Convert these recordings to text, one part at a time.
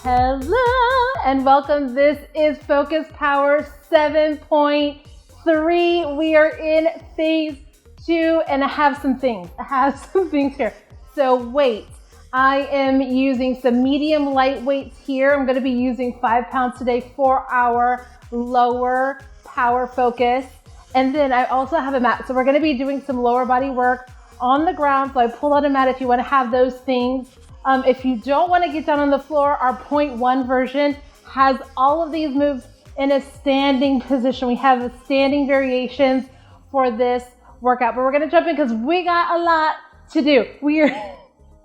Hello and welcome. This is Focus Power 7.3. We are in phase 2 and I have some things here. So weights. I am using some medium light weights here. I'm going to be using 5 pounds today for our lower power focus. And then I also have a mat. So we're going to be doing some lower body work on the ground. So I pulled out a mat if you want to have those things. If you don't want to get down on the floor, our 0.1 version has all of these moves in a standing position. We have the standing variations for this workout, but we're going to jump in because we got a lot to do. We are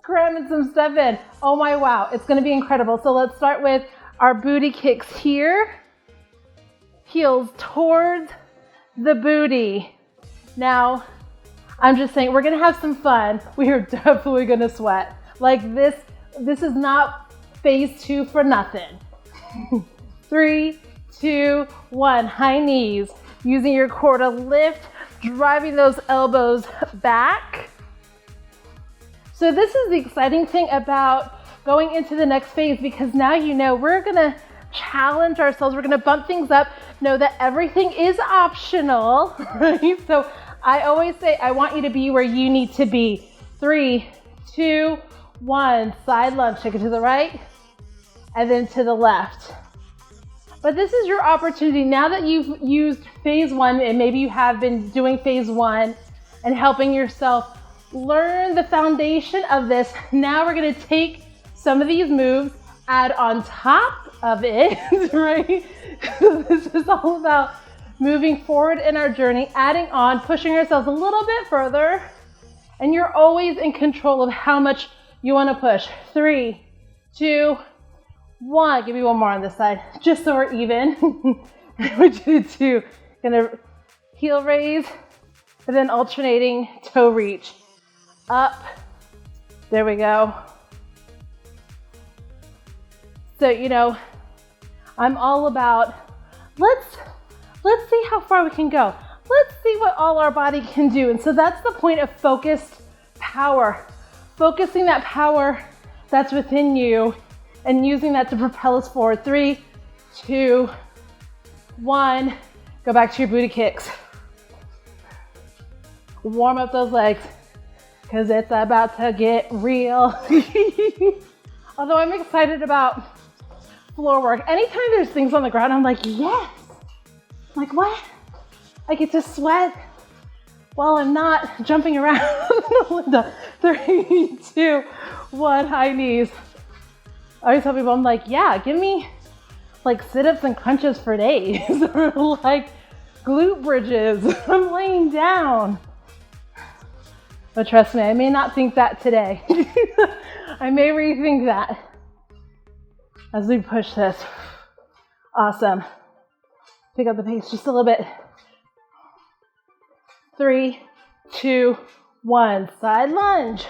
cramming some stuff in. Oh my, wow. It's going to be incredible. So let's start with our booty kicks here. Heels towards the booty. Now, I'm just saying, we're going to have some fun. We are definitely going to sweat. Like this is not phase 2 for nothing. 3, 2, 1, high knees. Using your core to lift, driving those elbows back. So this is the exciting thing about going into the next phase, because now you know we're gonna challenge ourselves. We're gonna bump things up. Know that everything is optional, right? So I always say, I want you to be where you need to be. 3, 2, 1, side lunge, take it to the right, and then to the left. But this is your opportunity now that you've used phase 1, and maybe you have been doing phase 1 and helping yourself learn the foundation of this. Now we're gonna take some of these moves, add on top of it, right? This is all about moving forward in our journey, adding on, pushing ourselves a little bit further, and you're always in control of how much you want to push. 3, 2, 1. Give me one more on this side, just so we're even. I want you to gonna heel raise, and then alternating toe reach. Up. There we go. So, you know, I'm all about, let's see how far we can go. Let's see what all our body can do. And so that's the point of focused power. Focusing that power that's within you and using that to propel us forward. 3, 2, 1. Go back to your booty kicks. Warm up those legs because it's about to get real. Although I'm excited about floor work. Anytime there's things on the ground, I'm like, yes. I'm like, what? I get to sweat while I'm not jumping around. 3, 2, 1, high knees. I always tell people, I'm like, yeah, give me like sit-ups and crunches for days, or like glute bridges. I'm laying down. But trust me, I may not think that today. I may rethink that as we push this. Awesome. Pick up the pace just a little bit. 3, 2, 1, side lunge.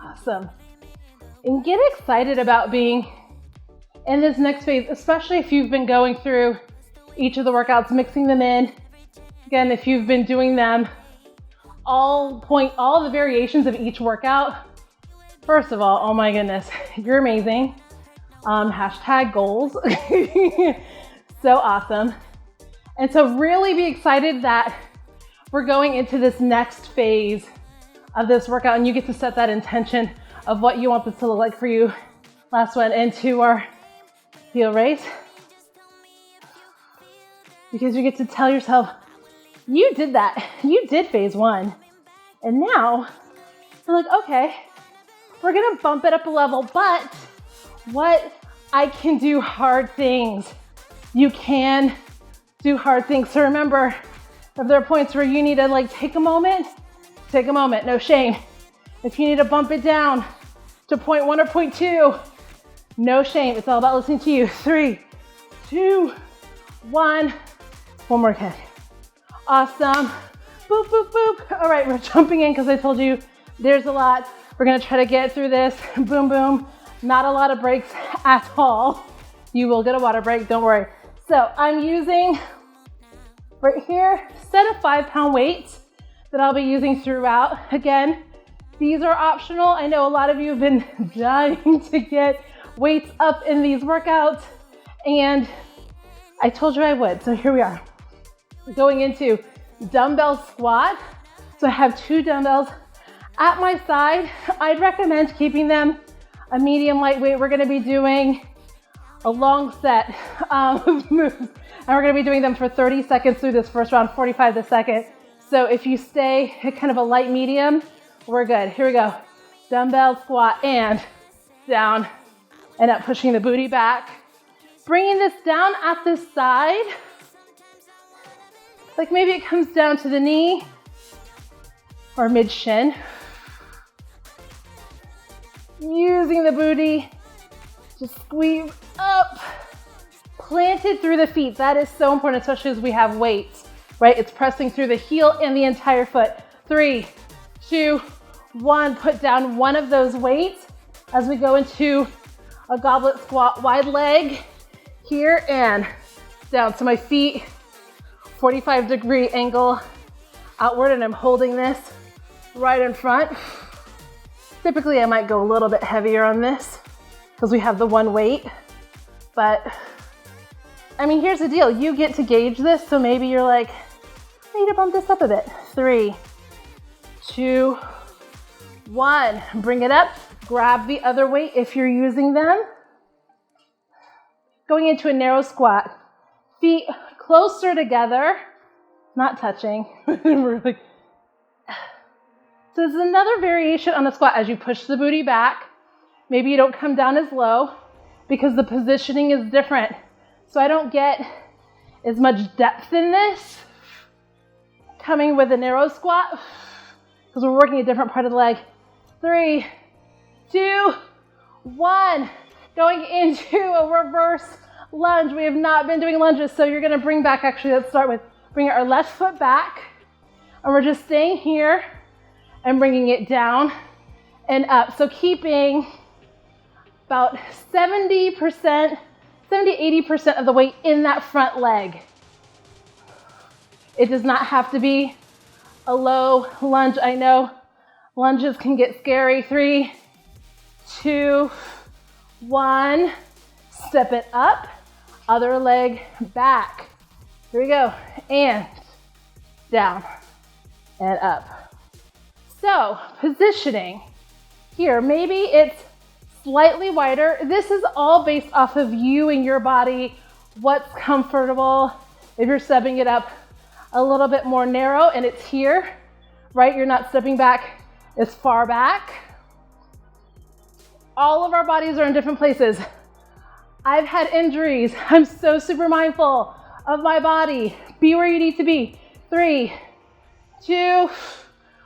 Awesome. And get excited about being in this next phase, especially if you've been going through each of the workouts, mixing them in. Again, if you've been doing them all the variations of each workout. First of all, oh my goodness, you're amazing. Hashtag goals. So awesome. And so really be excited that we're going into this next phase of this workout, and you get to set that intention of what you want this to look like for you. Last one, into our heel raise. Because you get to tell yourself, you did that. You did phase 1. And now you're like, okay, we're gonna bump it up a level, but what? I can do hard things. You can do hard things. So remember, if there are points where you need to like take a moment, no shame. If you need to bump it down to 0.1 or 0.2, no shame. It's all about listening to you. 3, 2, 1. One more kick. Awesome. Boop, boop, boop. All right, we're jumping in because I told you there's a lot. We're gonna try to get through this. Boom, boom. Not a lot of breaks at all. You will get a water break, don't worry. So I'm using right here, set of 5-pound weights that I'll be using throughout. Again, These are optional. I know a lot of you have been dying to get weights up in these workouts, and I told you I would, so here we are. We're going into dumbbell squat. So I have 2 dumbbells at my side. I'd recommend keeping them a medium lightweight. We're gonna be doing a long set of moves, and we're gonna be doing them for 30 seconds through this first round, 45 the second. So if you stay at kind of a light medium, we're good. Here we go. Dumbbell squat and down and up, pushing the booty back. Bringing this down at the side. Like maybe it comes down to the knee or mid shin. Using the booty to squeeze up. Planted through the feet. That is so important, especially as we have weights, right? It's pressing through the heel and the entire foot. 3, 2, 1. Put down one of those weights as we go into a goblet squat. Wide leg here and down. So my feet, 45-degree angle outward, and I'm holding this right in front. Typically, I might go a little bit heavier on this because we have the one weight, but I mean, here's the deal. You get to gauge this, so maybe you're like, I need to bump this up a bit. 3, 2, 1. Bring it up. Grab the other weight if you're using them. Going into a narrow squat. Feet closer together, not touching. Really. So this is another variation on the squat as you push the booty back. Maybe you don't come down as low because the positioning is different. So I don't get as much depth in this coming with a narrow squat because we're working a different part of the leg. 3, 2, 1. Going into a reverse lunge. We have not been doing lunges, so you're gonna bring back, actually, let's start with bringing our left foot back, and we're just staying here and bringing it down and up. So keeping about 70%, 80% of the weight in that front leg. It does not have to be a low lunge. I know lunges can get scary. 3, 2, 1. Step it up, other leg back. Here we go, and down and up. So positioning here, maybe it's slightly wider. This is all based off of you and your body, what's comfortable. If you're stepping it up a little bit more narrow and it's here, right? You're not stepping back as far back. All of our bodies are in different places. I've had injuries. I'm so super mindful of my body. Be where you need to be. 3, 2,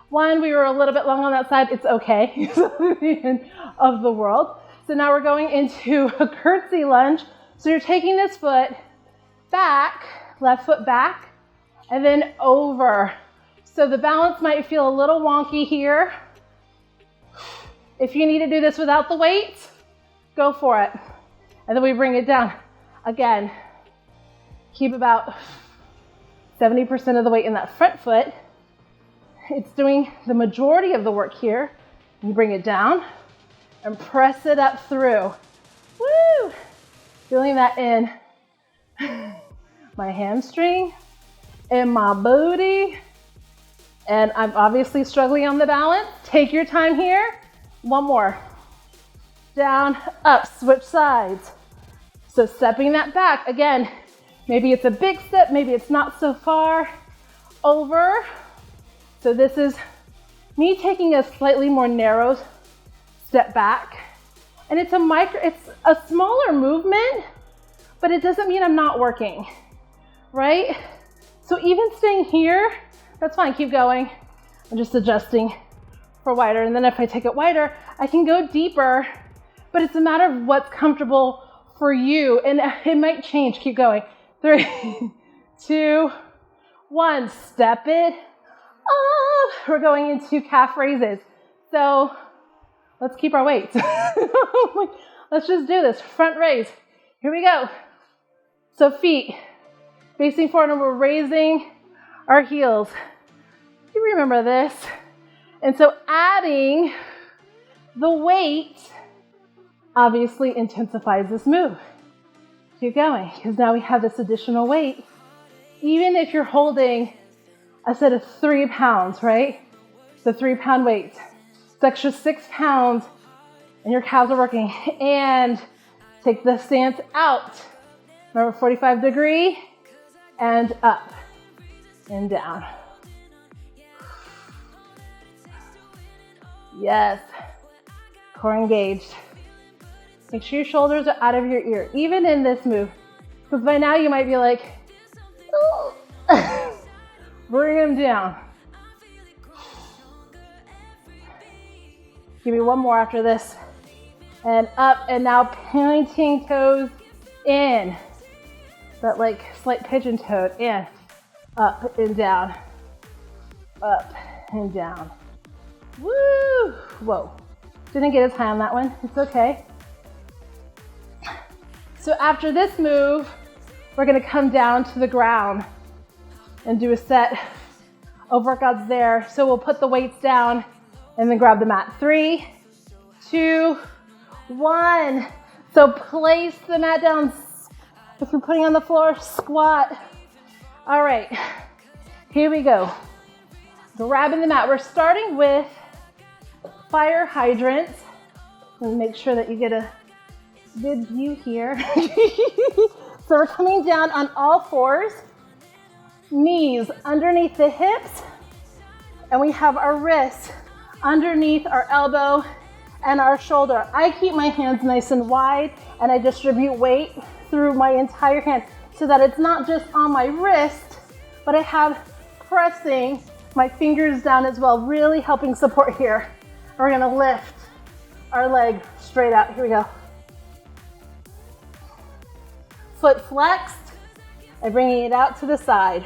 1. We were a little bit long on that side. It's okay. It's the end of the world. So now we're going into a curtsy lunge. So you're taking this foot back, left foot back, and then over. So the balance might feel a little wonky here. If you need to do this without the weight, go for it. And then we bring it down. Again, keep about 70% of the weight in that front foot. It's doing the majority of the work here. You bring it down and press it up through. Woo! Feeling that in my hamstring, in my booty, and I'm obviously struggling on the balance. Take your time here. One more. Down, up, switch sides. So stepping that back, again, maybe it's a big step, maybe it's not so far. Over. So this is me taking a slightly more narrow step back. And it's a smaller movement, but it doesn't mean I'm not working, right? So even staying here, that's fine, keep going. I'm just adjusting for wider. And then if I take it wider, I can go deeper, but it's a matter of what's comfortable for you. And it might change, keep going. 3, 2, 1, step it up. We're going into calf raises. So let's keep our weights. Let's just do this, front raise. Here we go. So feet facing forward, and we're raising our heels. You remember this. And so adding the weight obviously intensifies this move. Keep going, because now we have this additional weight. Even if you're holding a set of 3 pounds, right? The 3 pound weight. It's extra 6 pounds and your calves are working. And take the stance out. Remember 45 degree and up and down. Yes, core engaged. Make sure your shoulders are out of your ear, even in this move. Because by now you might be like, oh. Bring them down. Give me one more after this. And up, and now pointing toes in. That like slight pigeon toed in. Up and down. Up and down. Woo! Whoa. Didn't get as high on that one. It's okay. So after this move, we're gonna come down to the ground and do a set of workouts there. So we'll put the weights down and then grab the mat. 3, 2, 1. So place the mat down. If you're putting on the floor, squat. All right, here we go. Grabbing the mat. We're starting with fire hydrants. And make sure that you get a good view here. So we're coming down on all fours, knees underneath the hips, and we have our wrists underneath our elbow and our shoulder. I keep my hands nice and wide, and I distribute weight through my entire hand so that it's not just on my wrist, but I have pressing my fingers down as well, really helping support here. We're gonna lift our leg straight out. Here we go. Foot flexed and bringing it out to the side.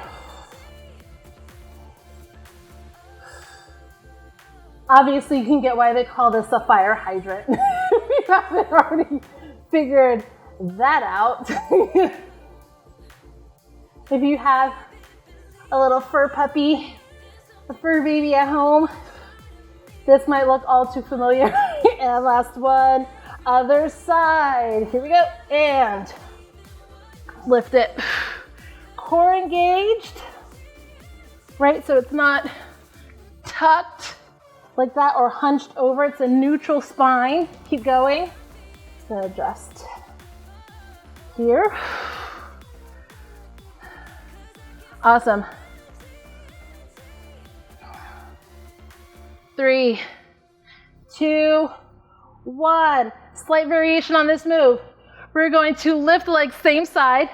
Obviously, you can get why they call this a fire hydrant. We haven't already figured that out. If you have a little fur puppy, a fur baby at home, this might look all too familiar. And last one, other side. Here we go, and lift it. Core engaged, right? So it's not tucked like that or hunched over. It's a neutral spine. Keep going. So adjust here. Awesome. 3, 2, 1. Slight variation on this move. We're going to lift the legs same side.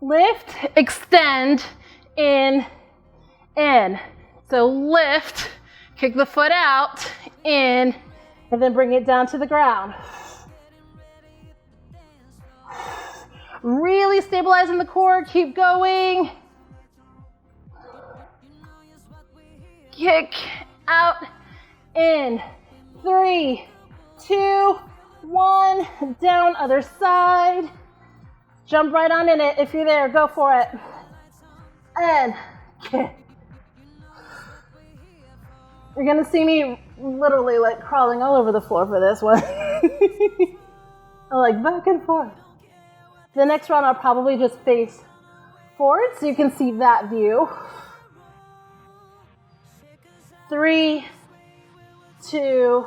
Lift, extend, in. So lift, kick the foot out, in, and then bring it down to the ground. Really stabilizing the core, keep going. Kick out, in. 3, 2, 1, down, other side. Jump right on in it. If you're there, go for it. And kick. You're gonna see me literally like crawling all over the floor for this one. I'm like back and forth. The next round I'll probably just face forward so you can see that view. 3, 2,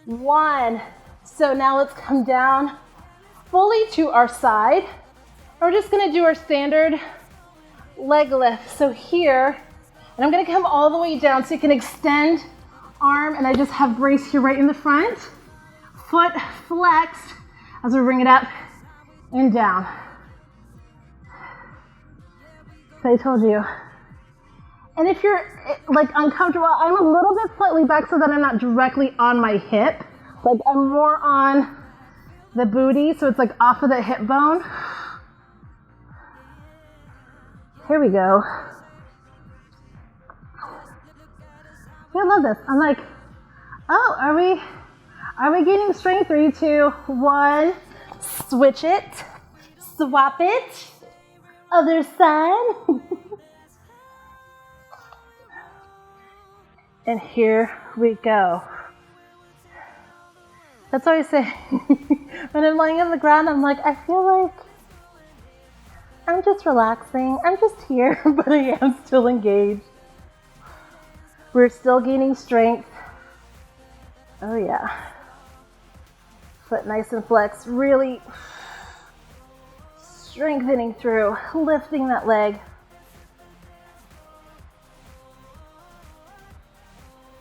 1. So now let's come down fully to our side. We're just gonna do our standard leg lift. So here, and I'm gonna come all the way down so you can extend arm, and I just have brace here right in the front. Foot flexed as we bring it up and down. So I told you. And if you're like uncomfortable, I'm a little bit slightly back so that I'm not directly on my hip. Like I'm more on the booty, so it's like off of the hip bone. Here we go. I love this. I'm like, oh, are we gaining strength? 3, 2, 1. Switch it. Swap it. Other side. And here we go. That's what I say. When I'm lying on the ground, I'm like, I feel like I'm just relaxing. I'm just here, but I am still engaged. We're still gaining strength. Oh yeah. Foot nice and flexed, really strengthening through, lifting that leg.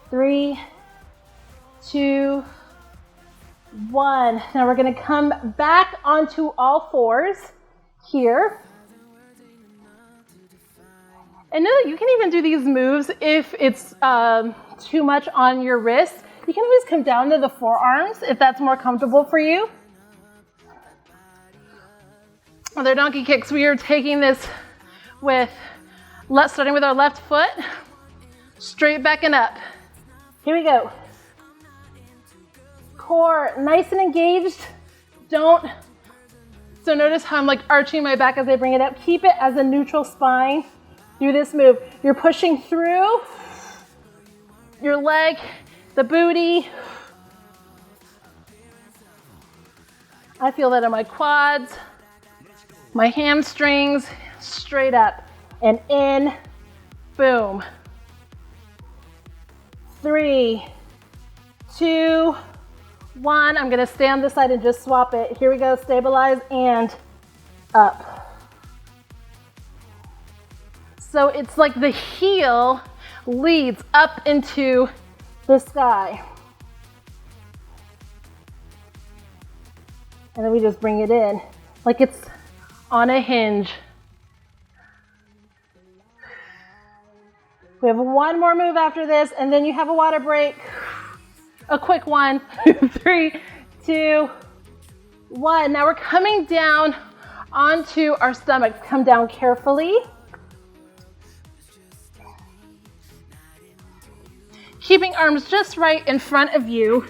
3, 2, 1. Now we're going to come back onto all fours here. And know that you can even do these moves if it's too much on your wrists. You can always come down to the forearms if that's more comfortable for you. Other donkey kicks, we are taking this with, starting with our left foot, straight back and up. Here we go. Core nice and engaged. So notice how I'm like arching my back as I bring it up. Keep it as a neutral spine through this move. You're pushing through your leg, the booty. I feel that in my quads, my hamstrings, straight up and in, boom. 3, 2, 1. I'm gonna stay on this side and just swap it. Here we go, stabilize and up. So it's like the heel leads up into the sky. And then we just bring it in like it's on a hinge. We have one more move after this, and then you have a water break. A quick 1, 3, 2, 1. Now we're coming down onto our stomachs. Come down carefully. Keeping arms just right in front of you.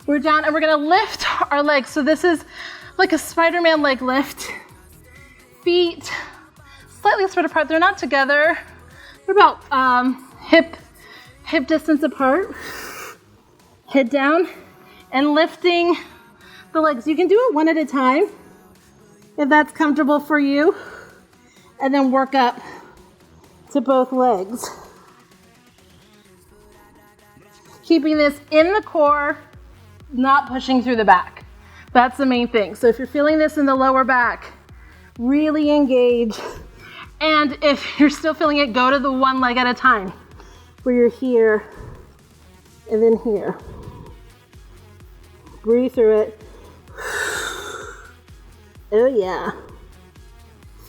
We're down and we're gonna lift our legs. So this is like a Spider-Man leg lift. Feet slightly spread apart. They're not together. They're about hip distance apart. Head down and lifting the legs. You can do it one at a time if that's comfortable for you. And then work up to both legs. Keeping this in the core, not pushing through the back. That's the main thing. So if you're feeling this in the lower back, really engage. And if you're still feeling it, go to the one leg at a time, where you're here and then here. Breathe through it. Oh yeah.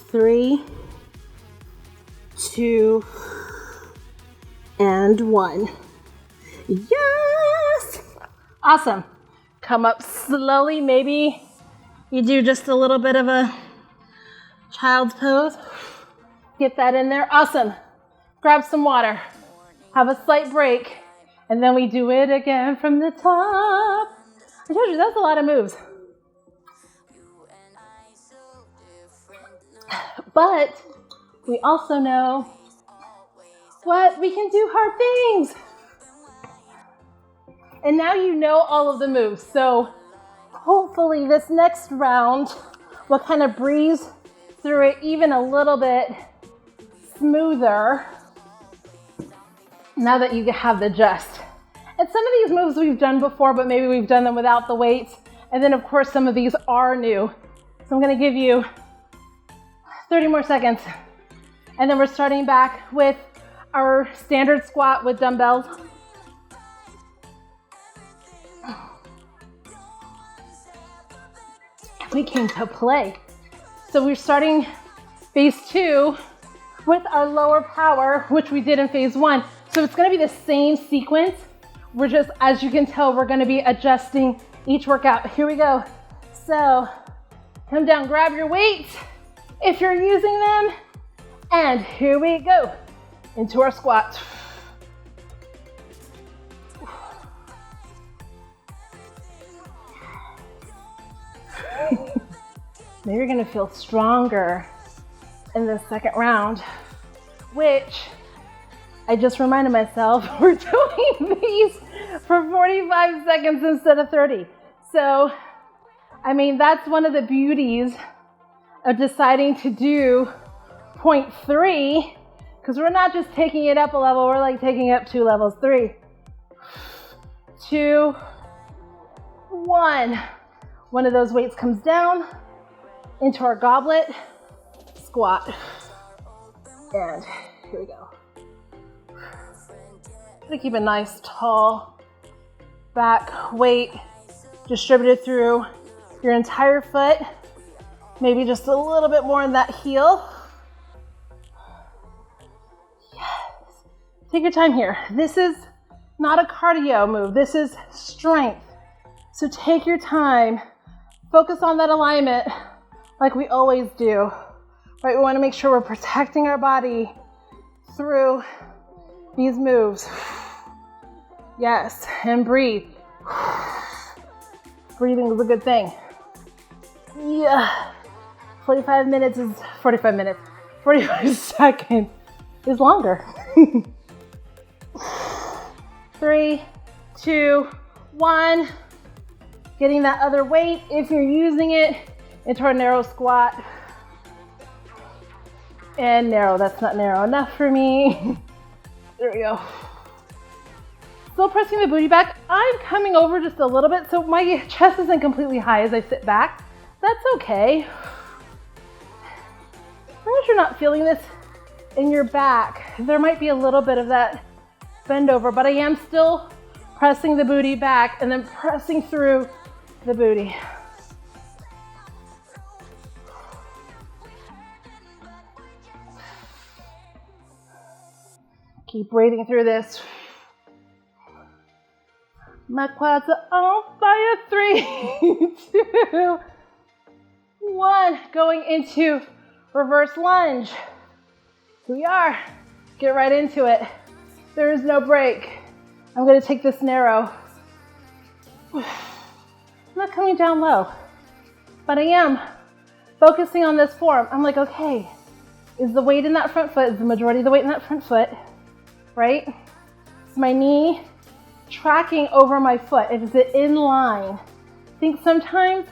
3, 2, and 1. Yes! Awesome. Come up slowly. Maybe you do just a little bit of a child's pose. Get that in there. Awesome. Grab some water. Have a slight break. And then we do it again from the top. I told you, that's a lot of moves. But we also know what we can do hard things. And now you know all of the moves. So hopefully this next round will kind of breeze through it even a little bit smoother now that you have the gist. And some of these moves we've done before, but maybe we've done them without the weights. And then of course some of these are new. So I'm gonna give you 30 more seconds. And then we're starting back with our standard squat with dumbbells. We came to play. So we're starting phase 2 with our lower power, which we did in phase 1. So it's gonna be the same sequence. We're just, as you can tell, we're gonna be adjusting each workout. Here we go. So come down, grab your weights if you're using them. And here we go into our squat. Maybe you're gonna feel stronger in the second round, which I just reminded myself we're doing these for 45 seconds instead of 30. So, I mean, that's one of the beauties of deciding to do 0.3, because we're not just taking it up a level, we're like taking it up 2 levels. 3, 2, 1. One of those weights comes down into our goblet, squat, and here we go. To keep a nice tall back weight distributed through your entire foot, maybe just a little bit more in that heel. Yes. Take your time here. This is not a cardio move. This is strength. So take your time. Focus on that alignment like we always do. Right? We want to make sure we're protecting our body through these moves. Yes, and breathe. Breathing is a good thing. Yeah. 45 seconds is longer. 3, 2, 1. Getting that other weight, if you're using it, into our narrow squat. And narrow, that's not narrow enough for me. There we go. Still pressing the booty back. I'm coming over just a little bit so my chest isn't completely high as I sit back. That's okay. As long as you're not feeling this in your back, there might be a little bit of that bend over, but I am still pressing the booty back and then pressing through the booty. Keep breathing through this. My quads are on fire. 3, 2, 1. Going into reverse lunge. Here we are. Get right into it. There is no break. I'm going to take this narrow. I'm not coming down low, but I am focusing on this form. I'm like, okay, is the weight in that front foot, is the majority of the weight in that front foot, right? Is my knee tracking over my foot? Is it in line? I think sometimes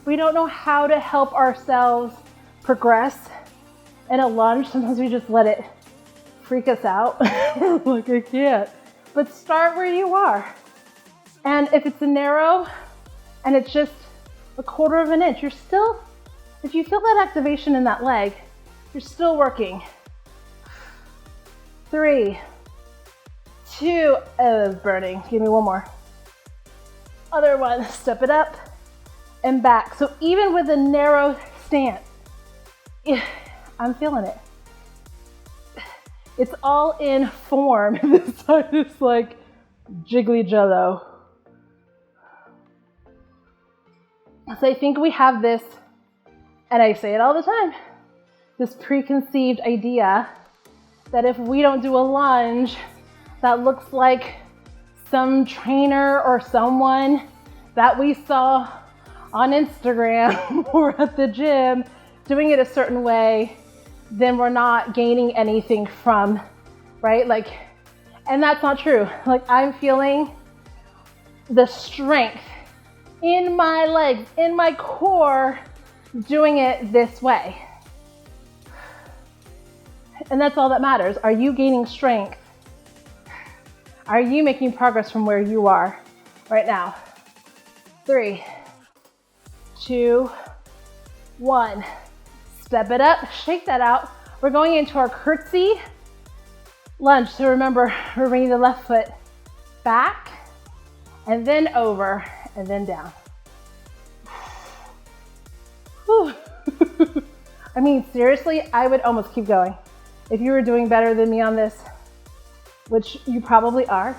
we don't know how to help ourselves progress in a lunge. Sometimes we just let it freak us out. We're like, I can't. But start where you are. And if it's a narrow and it's just a 1/4 of an inch, you're still, if you feel that activation in that leg, you're still working. 3, 2, oh, burning. Give me one more. Other one, step it up and back. So even with a narrow stance, I'm feeling it. It's all in form. This side is like jiggly jello. So I think we have this, and I say it all the time, this preconceived idea that if we don't do a lunge that looks like some trainer or someone that we saw on Instagram or at the gym doing it a certain way, then we're not gaining anything from, right? Like, and that's not true. Like, I'm feeling the strength in my legs, in my core, doing it this way. And that's all that matters. Are you gaining strength? Are you making progress from where you are right now? 3, 2, 1. Step it up, shake that out. We're going into our curtsy lunge. So remember, we're bringing the left foot back and then over and then down. Whew. I mean, seriously, I would almost keep going. If you were doing better than me on this, which you probably are.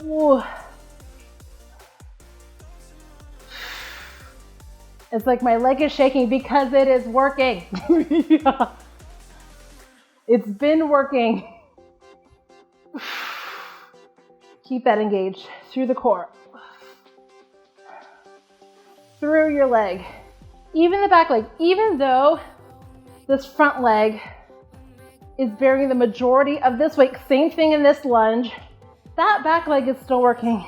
Ooh. It's like my leg is shaking because it is working. Yeah. It's been working. Keep that engaged through the core. Through your leg. Even the back leg. Even though this front leg is bearing the majority of this weight. Same thing in this lunge. That back leg is still working.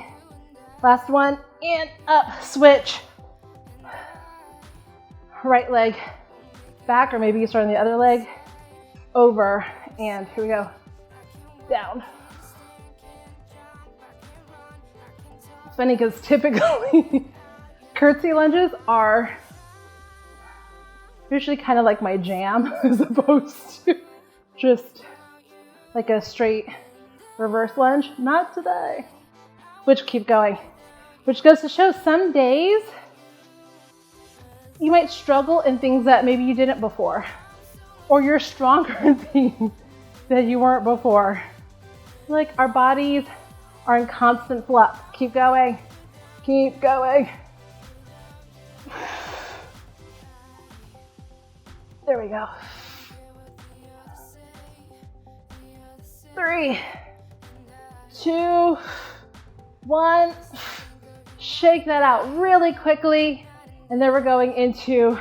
Last one, and up, switch. Right leg back, or maybe you start on the other leg, over, and here we go, down. It's funny because typically curtsy lunges are usually kind of like my jam as opposed to just like a straight reverse lunge. Not today. Which, keep going. Which goes to show some days you might struggle in things that maybe you didn't before, or you're stronger in things that you weren't before. Like our bodies are in constant flux. Keep going. Keep going. There we go. 3, 2, 1. Shake that out really quickly. And then we're going into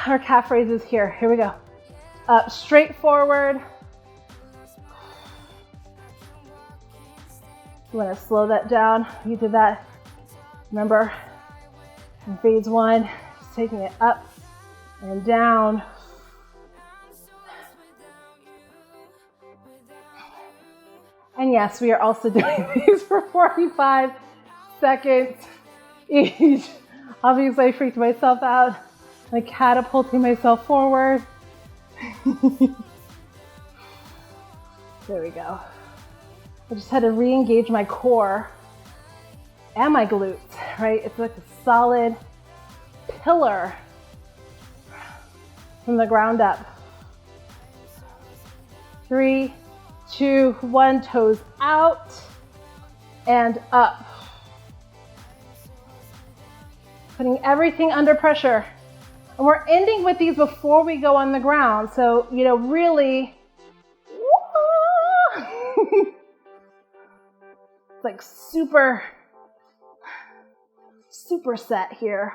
our calf raises here. Here we go. Up, straight forward. You want to slow that down. You did that, remember, in phase 1, just taking it up and down. And yes, we are also doing these for 45 seconds each. Obviously, I freaked myself out, like catapulting myself forward. There we go. I just had to re-engage my core and my glutes, right? It's like a solid pillar from the ground up. 3, 2, 1, toes out and up. Putting everything under pressure. And we're ending with these before we go on the ground. So, you know, really, it's like super set here.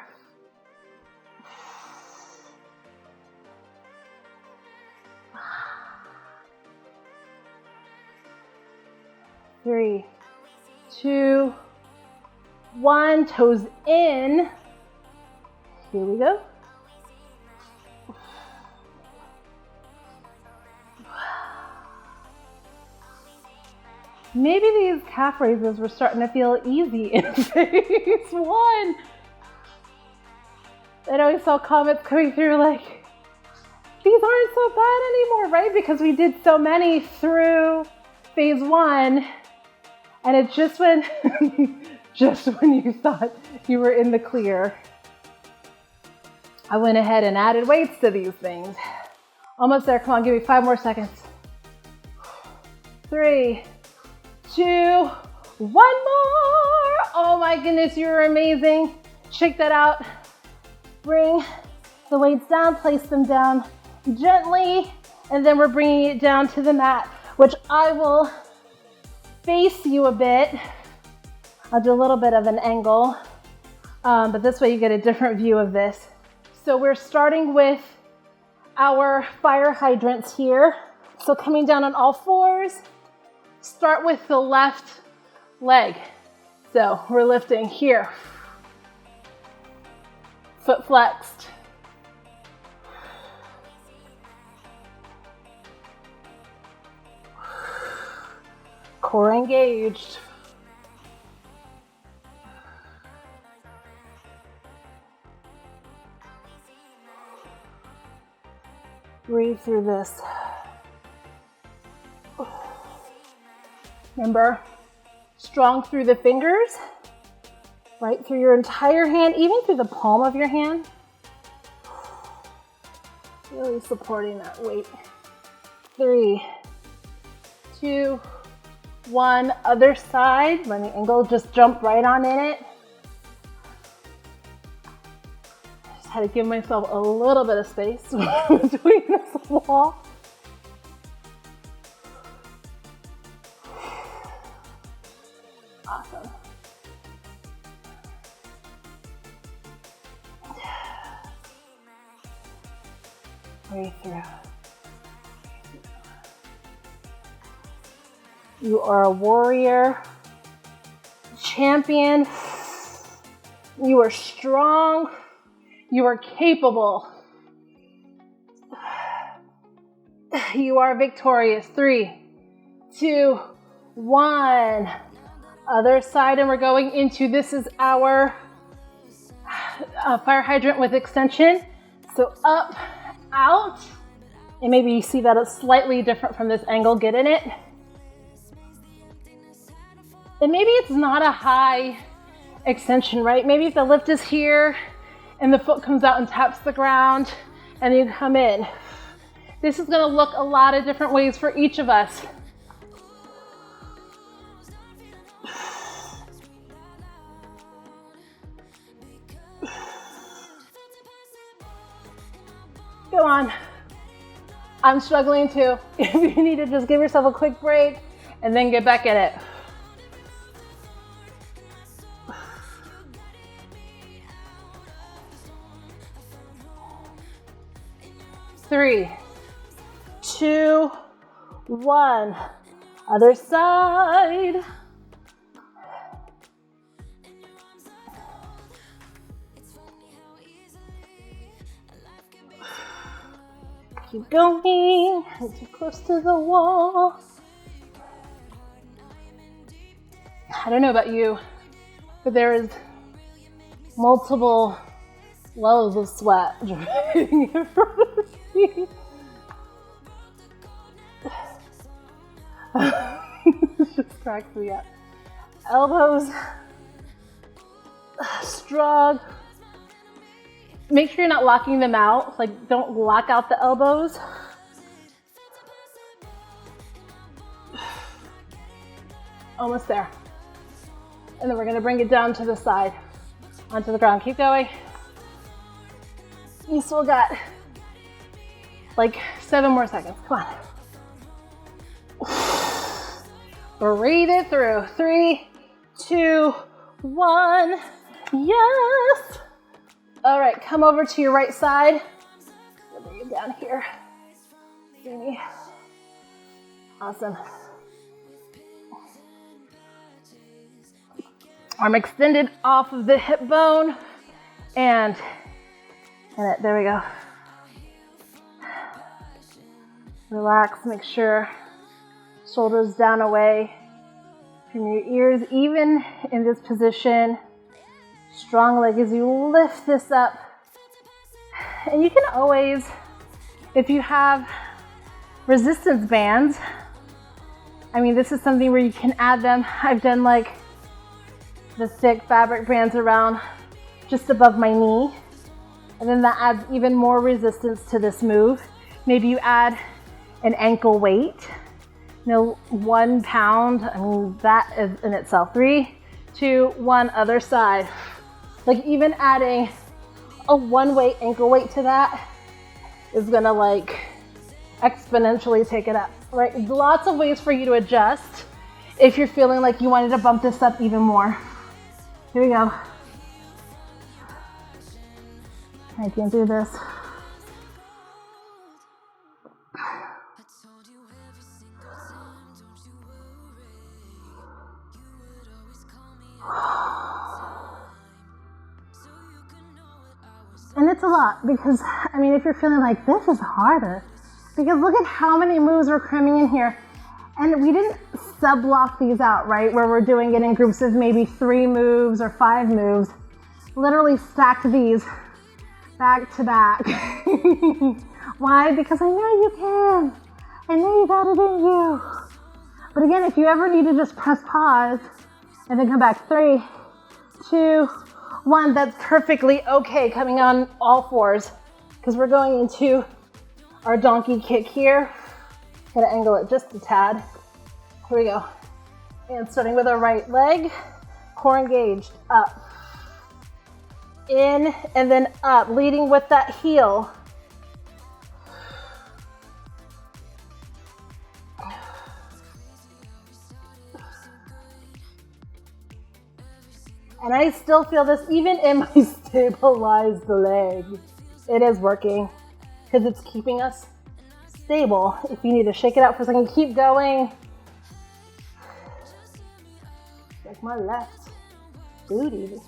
Three, 2, 1, toes in. Here we go. Maybe these calf raises were starting to feel easy in phase 1. I always saw comments coming through like, these aren't so bad anymore, right? Because we did so many through phase 1, and it's just when, just when you thought you were in the clear, I went ahead and added weights to these things. Almost there. Come on, give me 5 more seconds. 3, 2, 1 more. Oh my goodness, you're amazing. Shake that out. Bring the weights down, place them down gently, and then we're bringing it down to the mat, which I will face you a bit. I'll do a little bit of an angle, but this way you get a different view of this. So we're starting with our fire hydrants here. So coming down on all 4s, start with the left leg. So we're lifting here, foot flexed. Core engaged. Breathe through this. Remember, strong through the fingers, right through your entire hand, even through the palm of your hand. Really supporting that weight. 3, 2, 1. Other side. Let me angle, just jump right on in it. Just had to give myself a little bit of space between this wall. Awesome. Breathe through. You are a warrior, champion. You are strong. You are capable. You are victorious. 3, 2, 1. Other side, and we're going into, this is our fire hydrant with extension. So up, out, and maybe you see that it's slightly different from this angle. Get in it. And maybe it's not a high extension, right? Maybe if the lift is here and the foot comes out and taps the ground and you come in. This is gonna look a lot of different ways for each of us. Go on. I'm struggling too. If you need to just give yourself a quick break and then get back at it. 3, 2, 1. Other side. Keep going, too close to the wall. I don't know about you, but there is multiple loads of sweat dripping in front of me. This just cracks me up. Elbows, strong. Make sure you're not locking them out. Like, don't lock out the elbows. Almost there. And then we're gonna bring it down to the side, onto the ground. Keep going. You still got like 7 more seconds. Come on. Breathe it through. 3, 2, 1. Yes. All right, come over to your right side. I'll bring you down here. Greene. Awesome. Arm extended off of the hip bone. And there we go. Relax, make sure shoulders down away from your ears, even in this position. Strong leg as you lift this up. And you can always, if you have resistance bands, I mean, this is something where you can add them. I've done like the thick fabric bands around just above my knee. And then that adds even more resistance to this move. Maybe you add an ankle weight, 1 pound. I mean, that is in itself. 3, 2, 1, other side. Like even adding a 1 weight ankle weight to that is gonna like exponentially take it up, right? Lots of ways for you to adjust if you're feeling like you wanted to bump this up even more. Here we go. I can do this. And it's a lot because, I mean, if you're feeling like this is harder, because look at how many moves we're cramming in here. And we didn't sub-block these out, right? Where we're doing it in groups of maybe 3 moves or 5 moves. Literally stacked these back to back. Why? Because I know you can. I know you got it in you. But again, if you ever need to just press pause and then come back, 3, 2, 1, that's perfectly okay coming on all 4s because we're going into our donkey kick here. Gonna angle it just a tad. Here we go. And starting with our right leg, core engaged, up, in, and then up, leading with that heel. And I still feel this even in my stabilized leg. It is working. because it's keeping us stable. If you need to shake it out for a second, keep going. Like my left booty.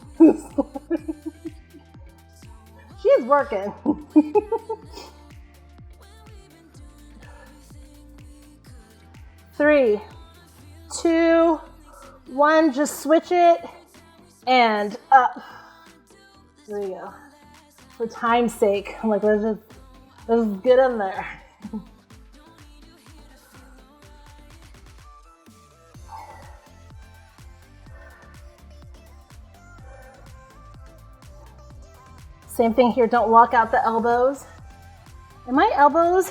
She's working. 3, 2, 1, just switch it and up. There we go. For time's sake, I'm like, let's get in there. Same thing here, don't lock out the elbows. And my elbows,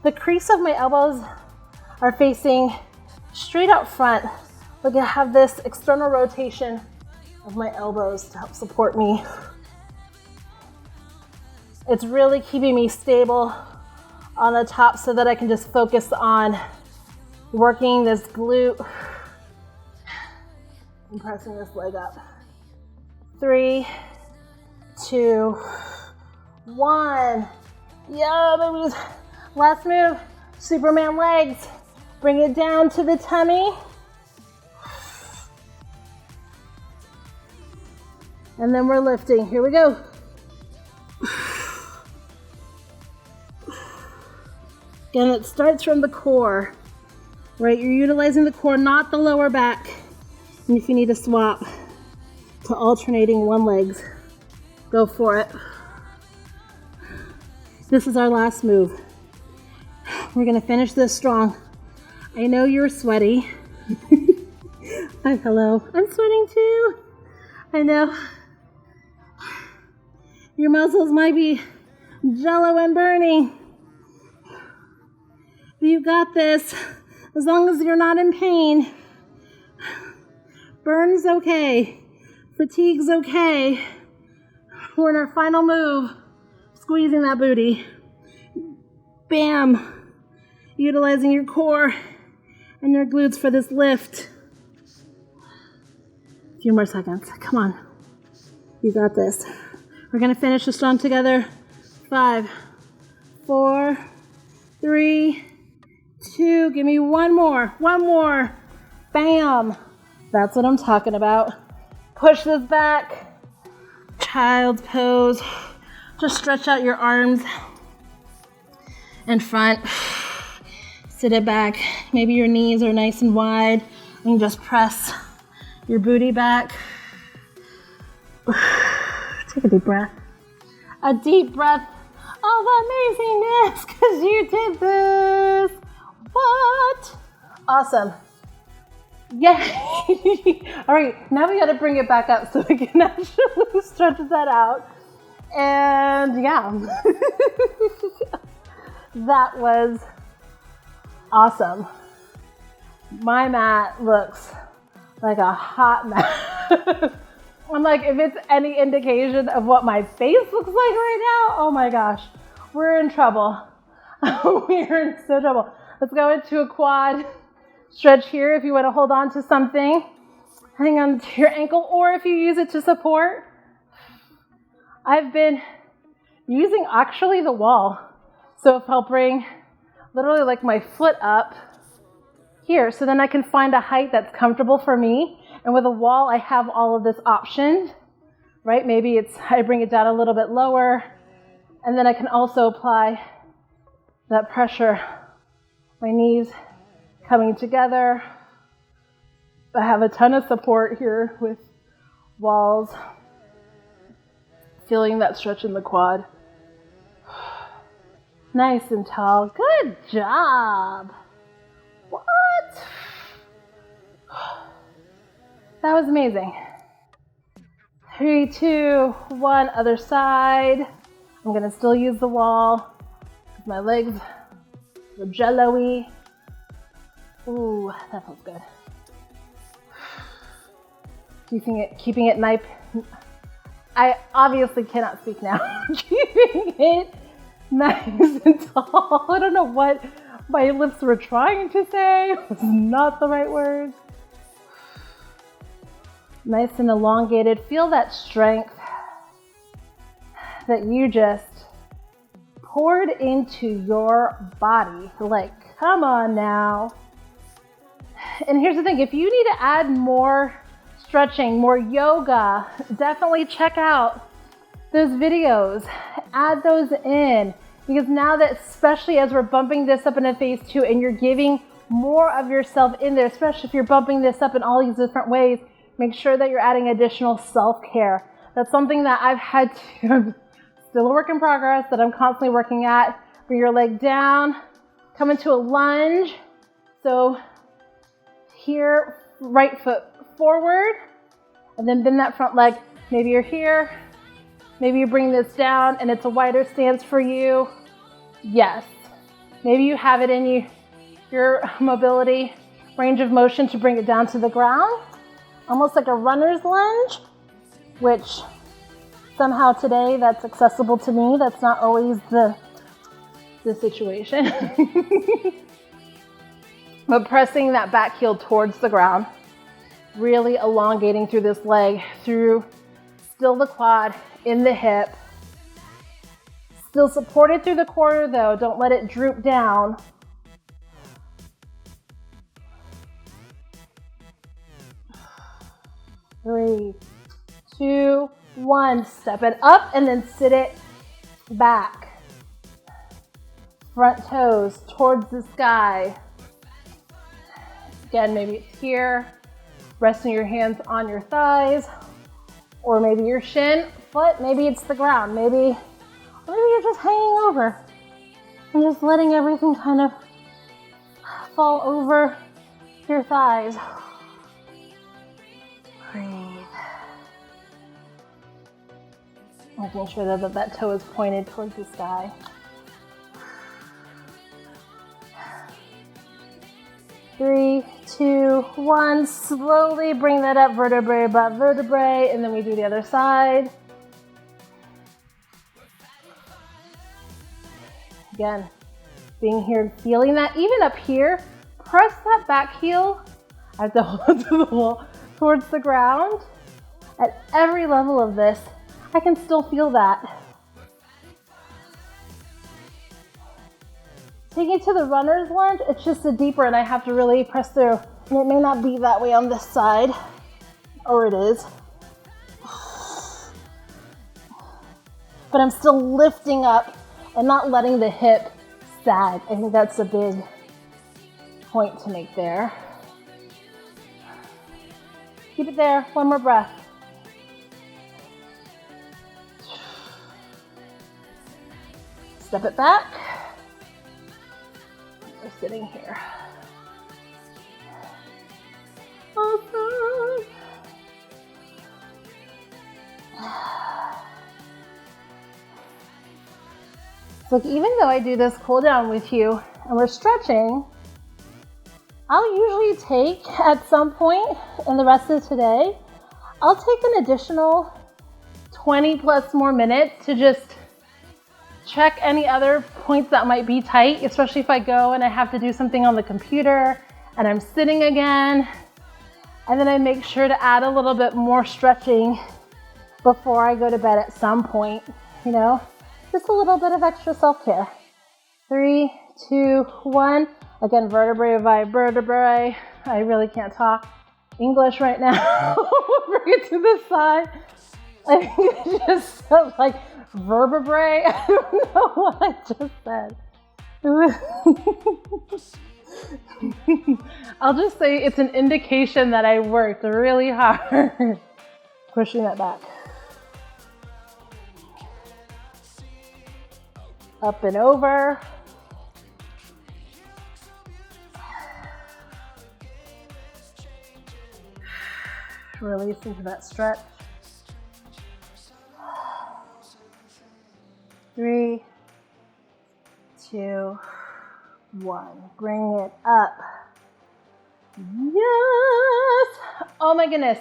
the crease of my elbows are facing straight out front. Look, I have this external rotation of my elbows to help support me. It's really keeping me stable on the top so that I can just focus on working this glute and pressing this leg up. 3, 2, 1. Yeah, babies. Last move, Superman legs. Bring it down to the tummy. And then we're lifting. Here we go. Again, it starts from the core, right? You're utilizing the core, not the lower back. And if you need to swap to alternating one legs, go for it. This is our last move. We're gonna finish this strong. I know you're sweaty. Hi, hello. I'm sweating too. I know. Your muscles might be jello and burning. But you got this. As long as you're not in pain. Burn's okay. Fatigue's okay. We're in our final move. Squeezing that booty. Bam. Utilizing your core and your glutes for this lift. A few more seconds. Come on. You got this. We're going to finish this strong together. 5, 4, 3, 2. Give me one more. One more. Bam. That's what I'm talking about. Push this back. Child's pose. Just stretch out your arms in front. Sit it back. Maybe your knees are nice and wide. And just press your booty back. Take a deep breath. A deep breath of amazingness because you did this. What? Awesome. Yeah. All right, now we got to bring it back up so we can actually stretch that out. And yeah, that was awesome. My mat looks like a hot mat. I'm like, if it's any indication of what my face looks like right now, oh my gosh, we're in trouble. We're in so trouble. Let's go into a quad stretch here if you want to hold on to something. Hang on to your ankle, or if you use it to support. I've been using actually the wall. So if I'll bring literally like my foot up here, so then I can find a height that's comfortable for me. And with a wall, I have all of this optioned, right? Maybe I bring it down a little bit lower, and then I can also apply that pressure. My knees coming together. I have a ton of support here with walls. Feeling that stretch in the quad. Nice and tall. Good job. What? That was amazing. 3, 2, 1, other side. I'm gonna still use the wall. My legs are jello-y. Ooh, that feels good. Keeping it nice. I obviously cannot speak now. Keeping it nice and tall. I don't know what my lips were trying to say. It was not the right words. Nice and elongated. Feel that strength that you just poured into your body. Like, come on now. And here's the thing, if you need to add more stretching, more yoga, definitely check out those videos. Add those in, because now that, especially as we're bumping this up into phase 2 and you're giving more of yourself in there, especially if you're bumping this up in all these different ways, make sure that you're adding additional self-care. That's something that I've had to, still a work in progress, that I'm constantly working at. Bring your leg down, come into a lunge. So here, right foot forward, and then bend that front leg. Maybe you're here, maybe you bring this down and it's a wider stance for you. Yes. Maybe you have it in your mobility, range of motion to bring it down to the ground, almost like a runner's lunge, which somehow today that's accessible to me. That's not always the situation. But pressing that back heel towards the ground, really elongating through this leg, through still the quad, in the hip. Still supported through the quarter though, don't let it droop down. Three, 2, 1, step it up and then sit it back. Front toes towards the sky. Again, maybe it's here, resting your hands on your thighs, or maybe your shin, foot, maybe it's the ground, maybe you're just hanging over and just letting everything kind of fall over your thighs. Breathe. Making sure that toe is pointed towards the sky. Three, 2, 1, slowly bring that up vertebrae above vertebrae, and then we do the other side. Again, being here and feeling that. Even up here, press that back heel. I have to hold to the wall towards the ground. At every level of this, I can still feel that. Take it to the runner's lunge, it's just a deeper, and I have to really press through. And it may not be that way on this side, or it is. But I'm still lifting up and not letting the hip sag. I think that's a big point to make there. Keep it there, one more breath. Step it back. We're sitting here. Awesome. So even though I do this cool down with you and we're stretching, I'll usually take at some point in the rest of today, I'll take an additional 20 plus more minutes to just check any other points that might be tight, especially if I go and I have to do something on the computer and I'm sitting again. And then I make sure to add a little bit more stretching before I go to bed at some point, you know, just a little bit of extra self-care. 3, 2, 1. Again, vertebrae by vertebrae. I really can't talk English right now. Bring it to the side. I think it just sounds like vertebrae. I don't know what I just said. I'll just say it's an indication that I worked really hard. Pushing that back. Up and over. Release into that stretch. 3, 2, 1. Bring it up. Yes! Oh my goodness.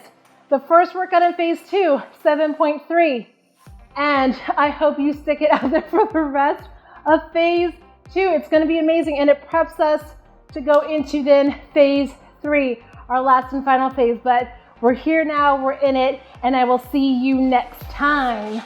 The first workout in phase 2, 7.3. And I hope you stick it out there for the rest of phase 2. It's going to be amazing. And it preps us to go into then phase 3, our last and final phase. But we're here now, we're in it, and I will see you next time.